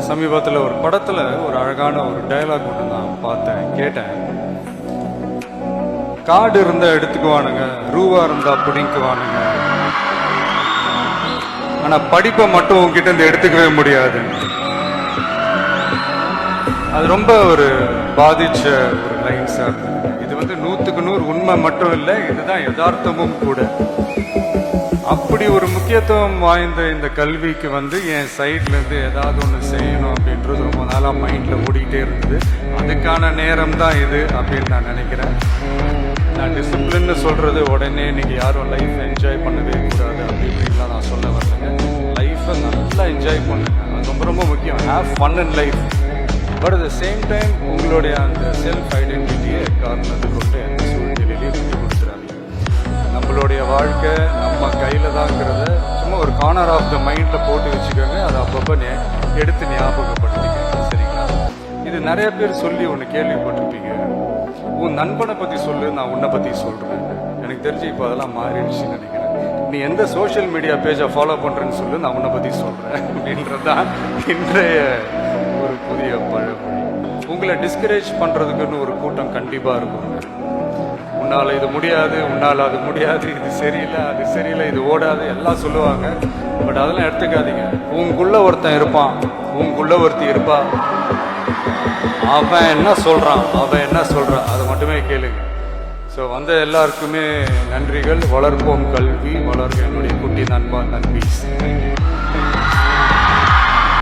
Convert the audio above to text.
சமீபத்தில் ஒரு படத்தில் ஒரு அழகான ஒரு டயலாக் ஒன்று நான் பார்த்தேன், கேட்டேன். காடு இருந்தா எடுத்துக்குவானுங்க, ரூபா இருந்தா பிடிக்குவானுங்க, ஆனா படிப்பை மட்டும் உங்ககிட்ட இருந்து எடுத்துக்கவே முடியாது. அது ரொம்ப ஒரு பாதிச்ச ஒரு லைன்ஸா இருந்தது. இது வந்து 100% உண்மை மட்டும் இல்லை, இதுதான் யதார்த்தமும் கூட. அப்படி ஒரு முக்கியத்துவம் வாய்ந்த இந்த கல்விக்கு வந்து என் சைட்ல இருந்து ஏதாவது ஒன்று செய்யணும் அப்படின்றது ரொம்ப நாளாக மைண்ட்ல ஓடிக்கிட்டே இருந்தது. அதுக்கான நேரம் தான் இது அப்படின்னு நான் நினைக்கிறேன். நான் டிசிப்ளின்னு சொல்றது உடனே இன்னைக்கு யாரும் லைஃப் என்ஜாய் பண்ணவே கூடாது அப்படி இப்படின்லாம் நான் சொல்ல வரலைங்க. லைஃப்பை நல்லா என்ஜாய் பண்ணுங்க, அது ரொம்ப ரொம்ப முக்கியம். Have fun in life. But at the same time உங்களுடைய அந்த செல்ஃப் ஐடென்டிட்டியை காரணத்தை கொண்டு எந்த சூழ்நிலையிலையும் விட்டு கொடுத்துறாங்க. நம்மளுடைய வாழ்க்கை நம்ம கையில தான்ங்கிறத சும்மா ஒரு கார்னர் ஆஃப் த மைண்ட்ல போட்டு வச்சுக்கோங்க. அதை அப்பப்போ எடுத்து ஞாபகப்படுத்திக்கோங்க, சரிங்களா? இது நிறைய பேர் சொல்லி ஒன்று கேள்விப்பட்டிருப்பீங்க, உன் நண்பனை பத்தி சொல்லு, நான் உன்னை பத்தி சொல்றேன். எனக்கு தெரிஞ்சு இப்போ அதெல்லாம் மாறிடுச்சுன்னு நினைக்கிறேன். நீ எந்த சோஷியல் மீடியா பேஜை ஃபாலோ பண்றேன்னு சொல்லு, நான் உன்னை பத்தி சொல்றேன் அப்படின்றதான் இன்றைய ஒரு புதிய பழமொழி. உங்களை டிஸ்கரேஜ் பண்றதுக்குன்னு ஒரு கூட்டம் கண்டிப்பா இருக்கும். உன்னால இது முடியாது, உன்னால அது முடியாது, இது சரியில்லை, அது சரியில்லை, இது ஓடாது எல்லாம் சொல்லுவாங்க. பட் அதெல்லாம் எடுத்துக்காதீங்க. உங்களுக்குள்ள ஒருத்தன் இருப்பான், உங்களுக்குள்ள ஒருத்தி இருப்பா, அவன் என்ன சொல்றான், அவன் என்ன சொல்றான், அதை மட்டுமே கேளுங்க. ஸோ வந்த எல்லாருக்குமே நன்றிகள். வளர்ப்போம் கல்வி, வளர்க்க என்னுடைய குட்டி நண்பா நண்பீஸ். தேங்க்யூ.